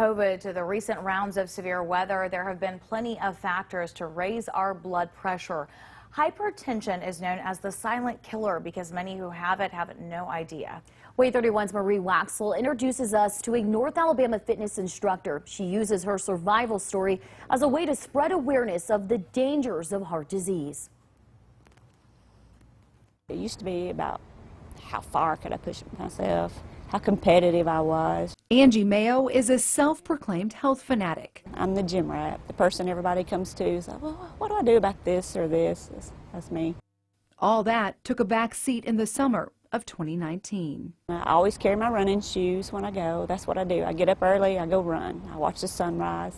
COVID to the recent rounds of severe weather, there have been plenty of factors to raise our blood pressure. Hypertension is known as the silent killer because many who have it have no idea. WAAY 31's Marie Waxel introduces us to a North Alabama fitness instructor. She uses her survival story as a way to spread awareness of the dangers of heart disease. It used to be about how far could I push myself, how competitive I was. Angie Mayo is a self-proclaimed health fanatic. I'm the gym rat, the person everybody comes to. So, well, what do I do about this or this? That's me. All that took a back seat in the summer of 2019. I always carry my running shoes when I go. That's what I do. I get up early, I go run. I watch the sunrise.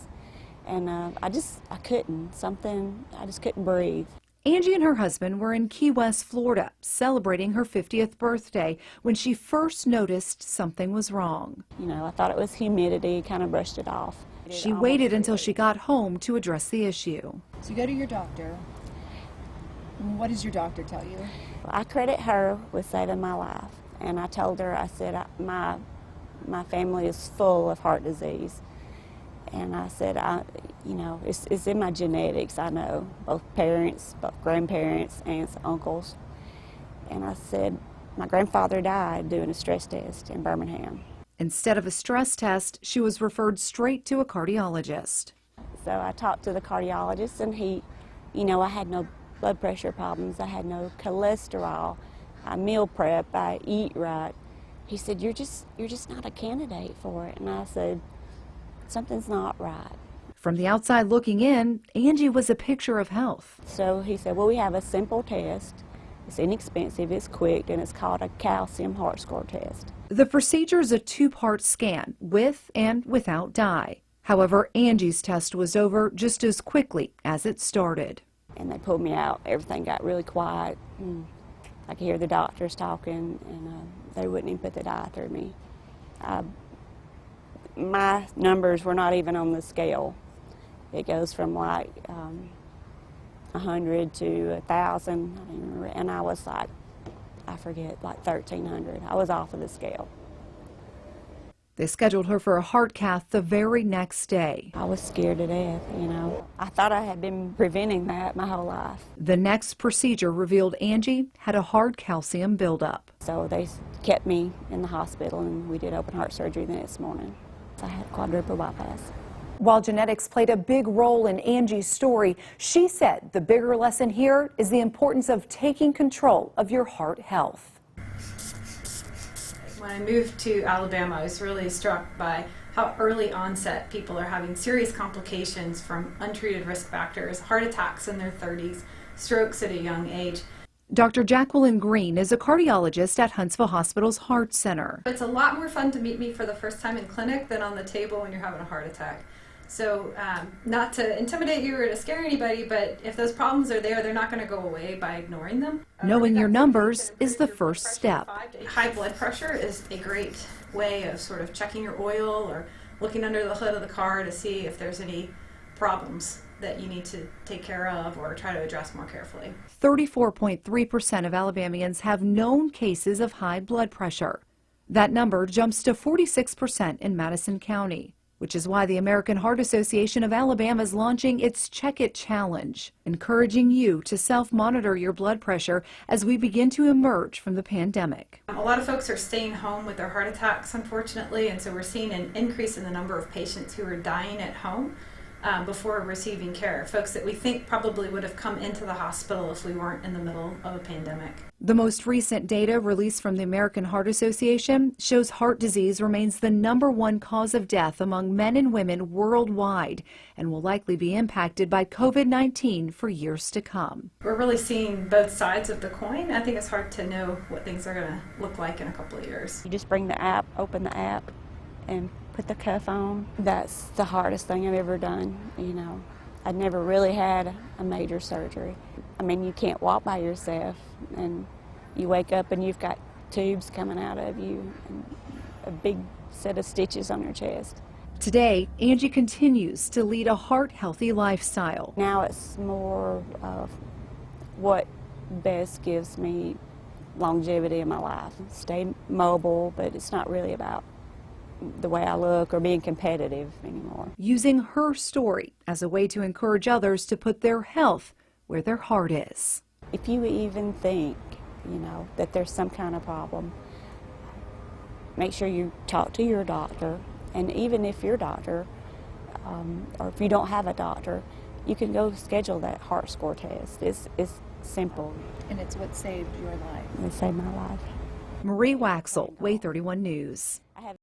And I just couldn't breathe. Angie and her husband were in Key West, Florida, celebrating her 50th birthday when she first noticed something was wrong. You know, I thought it was humidity, kind of brushed it off. She waited until she got home to address the issue. So you go to your doctor. What does your doctor tell you? I credit her with saving my life. And I told her, I said, my family is full of heart disease. And I said, you know, it's in my genetics, I know, both parents, both grandparents, aunts, uncles. And I said, my grandfather died doing a stress test in Birmingham. Instead of a stress test, she was referred straight to a cardiologist. So I talked to the cardiologist, and he, you know, I had no blood pressure problems, I had no cholesterol, I meal prep, I eat right. He said, you're just not a candidate for it. And I said, something's not right. From the outside looking in, Angie was a picture of health. So he said, well, we have a simple test. It's inexpensive, it's quick, and it's called a calcium heart score test. The procedure is a two-part scan, with and without dye. However, Angie's test was over just as quickly as it started. And they pulled me out. Everything got really quiet. I could hear the doctors talking, and they wouldn't even put the dye through me. My numbers were not even on the scale. It goes from like 100 to 1,000, and I was like, I forget, like 1,300. I was off of the scale. They scheduled her for a heart cath the very next day. I was scared to death, you know. I thought I had been preventing that my whole life. The next procedure revealed Angie had a hard calcium buildup. So they kept me in the hospital, and we did open heart surgery the next morning. I had quadruple bypass. While genetics played a big role in Angie's story, she said the bigger lesson here is the importance of taking control of your heart health. When I moved to Alabama, I was really struck by how early onset people are having serious complications from untreated risk factors, heart attacks in their 30s, strokes at a young age. Dr. Jacqueline Green is a cardiologist at Huntsville Hospital's Heart Center. It's a lot more fun to meet me for the first time in clinic than on the table when you're having a heart attack. So not to intimidate you or to scare anybody, but if those problems are there, they're not going to go away by ignoring them. Knowing your numbers is the first step. High blood pressure is a great way of sort of checking your oil or looking under the hood of the car to see if there's any problems that you need to take care of or try to address more carefully. 34.3% of Alabamians have known cases of high blood pressure. That number jumps to 46% in Madison County, which is why the American Heart Association of Alabama is launching its Check It Challenge, encouraging you to self-monitor your blood pressure as we begin to emerge from the pandemic. A lot of folks are staying home with their heart attacks, unfortunately, and so we're seeing an increase in the number of patients who are dying at home before receiving care, folks that we think probably would have come into the hospital if we weren't in the middle of a pandemic. The most recent data released from the American Heart Association shows heart disease remains the #1 cause of death among men and women worldwide and will likely be impacted by COVID-19 for years to come. We're really seeing both sides of the coin. I think it's hard to know what things are going to look like in a couple of years. You just bring the app, open the app, and put the cuff on. That's the hardest thing I've ever done, you know. I'd never really had a major surgery. I mean, you can't walk by yourself, and you wake up and you've got tubes coming out of you and a big set of stitches on your chest. Today, Angie continues to lead a heart-healthy lifestyle. Now it's more of what best gives me longevity in my life. Stay mobile, but it's not really about the way I look or being competitive anymore. Using her story as a way to encourage others to put their health where their heart is. If you even think, that there's some kind of problem, make sure you talk to your doctor. And even if your doctor, or if you don't have a doctor, you can go schedule that heart score test. It's simple. And it's what saved your life. It saved my life. Marie Waxel, Way 31 News.